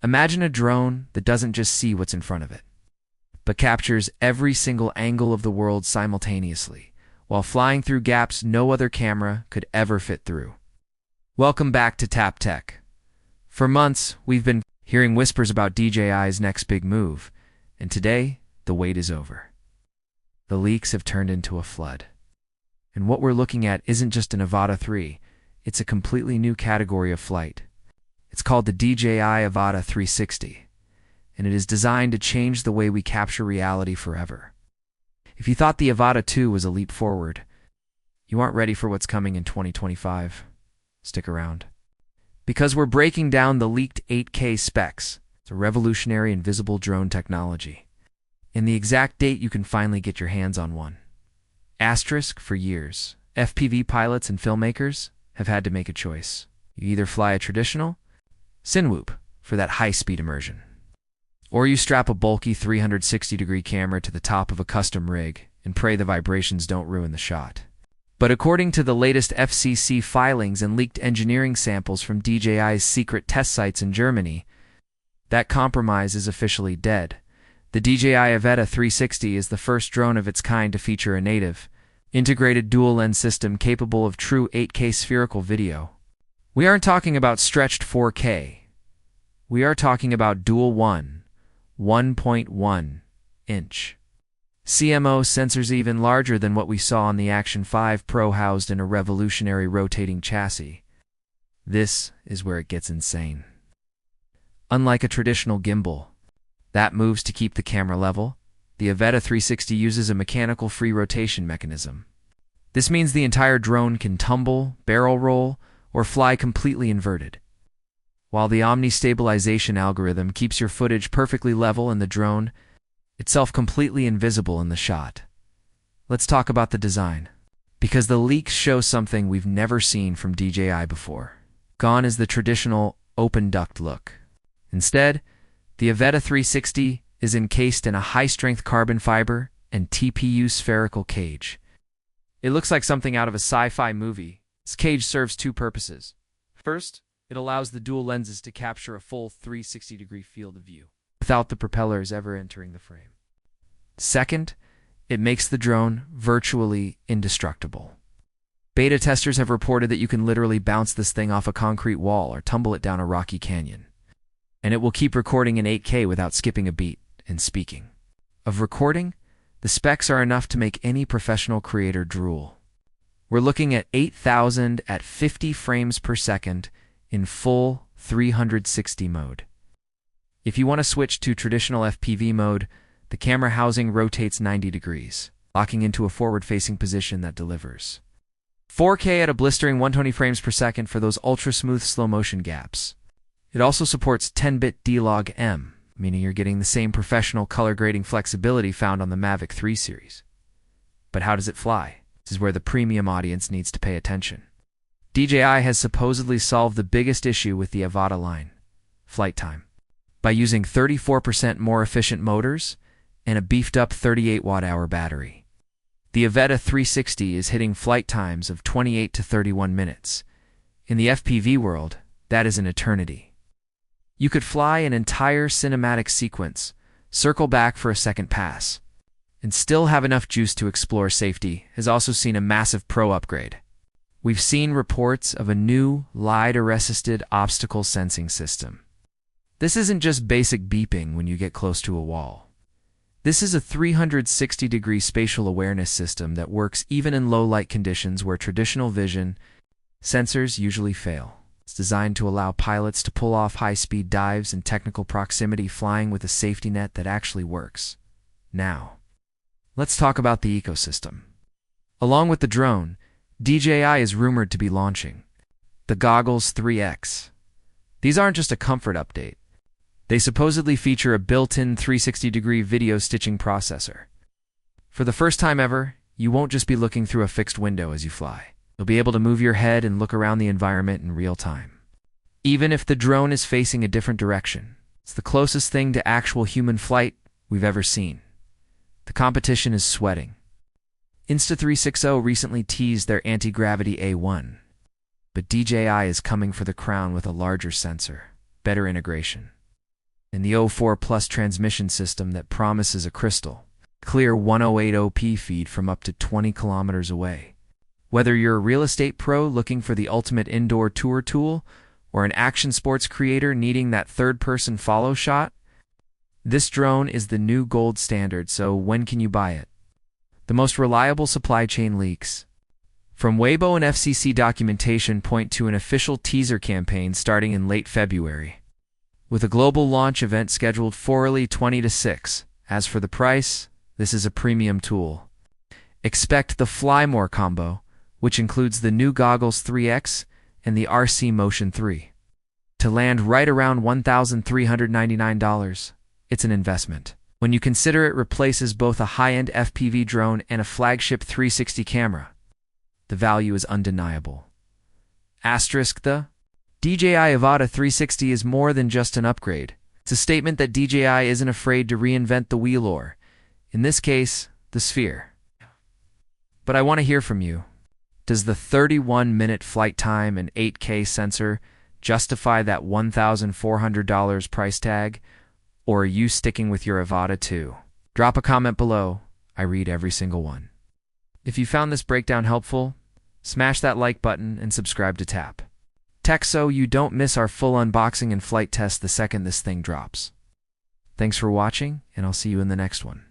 Imagine a drone that doesn't just see what's in front of it, but captures every single angle of the world simultaneously, while flying through gaps no other camera could ever fit through. Welcome back to Tap Tech. For months, we've been hearing whispers about DJI's next big move, and today, the wait is over. The leaks have turned into a flood. And what we're looking at isn't just an Avata 3, it's a completely new category of flight. It's called the DJI Avata 360, and it is designed to change the way we capture reality forever. If you thought the Avata 2 was a leap forward, you aren't ready for what's coming in 2025. Stick around. Because we're breaking down the leaked 8K specs. It's a revolutionary invisible drone technology, and the exact date you can finally get your hands on one. Asterisk, for years, FPV pilots and filmmakers have had to make a choice. You either fly a traditional cinewhoop for that high-speed immersion, or you strap a bulky 360-degree camera to the top of a custom rig and pray the vibrations don't ruin the shot. But according to the latest FCC filings and leaked engineering samples from DJI's secret test sites in Germany, that compromise is officially dead. The DJI Avata 360 is the first drone of its kind to feature a native, integrated dual-lens system capable of true 8K spherical video. We aren't talking about stretched 4K. We are talking about dual 1.1-inch CMOS sensors even larger than what we saw on the Action 5 Pro, housed in a revolutionary rotating chassis. This is where it gets insane. Unlike a traditional gimbal that moves to keep the camera level, the Avata 360 uses a mechanical free rotation mechanism. This means the entire drone can tumble, barrel roll, or fly completely inverted, while the Omni-Stabilization algorithm keeps your footage perfectly level and the drone itself completely invisible in the shot. Let's talk about the design, because the leaks show something we've never seen from DJI before. Gone is the traditional open duct look. Instead, the Avata 360 is encased in a high-strength carbon fiber and TPU spherical cage. It looks like something out of a sci-fi movie. This cage serves two purposes. First, it allows the dual lenses to capture a full 360-degree field of view without the propellers ever entering the frame. Second, it makes the drone virtually indestructible. Beta testers have reported that you can literally bounce this thing off a concrete wall or tumble it down a rocky canyon, and it will keep recording in 8K without skipping a beat. And speaking of recording, the specs are enough to make any professional creator drool. We're looking at 8,000 at 50 frames per second in full 360 mode. If you want to switch to traditional FPV mode, the camera housing rotates 90 degrees, locking into a forward-facing position that delivers 4K at a blistering 120 frames per second for those ultra-smooth slow-motion gaps. It also supports 10-bit D-Log-M, meaning you're getting the same professional color grading flexibility found on the Mavic 3 series. But how does it fly? This is where the premium audience needs to pay attention. DJI has supposedly solved the biggest issue with the Avata line: flight time. By using 34% more efficient motors and a beefed-up 38 watt-hour battery, the Avata 360 is hitting flight times of 28 to 31 minutes. In the FPV world, that is an eternity. You could fly an entire cinematic sequence, circle back for a second pass, and still have enough juice to explore. Safety has also seen a massive pro upgrade. We've seen reports of a new LiDAR-assisted obstacle sensing system. This isn't just basic beeping when you get close to a wall. This is a 360-degree spatial awareness system that works even in low-light conditions where traditional vision sensors usually fail. It's designed to allow pilots to pull off high-speed dives and technical proximity flying with a safety net that actually works. Now, let's talk about the ecosystem. Along with the drone, DJI is rumored to be launching the Goggles 3X. These aren't just a comfort update. They supposedly feature a built-in 360-degree video stitching processor. For the first time ever, you won't just be looking through a fixed window as you fly. You'll be able to move your head and look around the environment in real time, even if the drone is facing a different direction. It's the closest thing to actual human flight we've ever seen. The competition is sweating. Insta360 recently teased their Antigravity A1, but DJI is coming for the crown with a larger sensor, better integration, and the O4 Plus transmission system that promises a crystal clear 1080p feed from up to 20 kilometers away. Whether you're a real estate pro looking for the ultimate indoor tour tool or an action sports creator needing that third-person follow shot, this drone is the new gold standard, so when can you buy it? The most reliable supply chain leaks from Weibo and FCC documentation point to an official teaser campaign starting in late February, with a global launch event scheduled for early 2026. As for the price, this is a premium tool. Expect the Fly More combo, which includes the new Goggles 3X and the RC Motion 3, to land right around $1,399. It's an investment when you consider it replaces both a high-end FPV drone and a flagship 360 camera. The value is undeniable. Asterisk the DJI Avata 360 is more than just an upgrade. It's a statement that DJI isn't afraid to reinvent the wheel, or, in this case, the sphere. But I want to hear from you. Does the 31-minute flight time and 8K sensor justify that $1,400 price tag? Or are you sticking with your Avata too? Drop a comment below. I read every single one. If you found this breakdown helpful, smash that like button and subscribe to Tap Tech so you don't miss our full unboxing and flight test the second this thing drops. Thanks for watching, and I'll see you in the next one.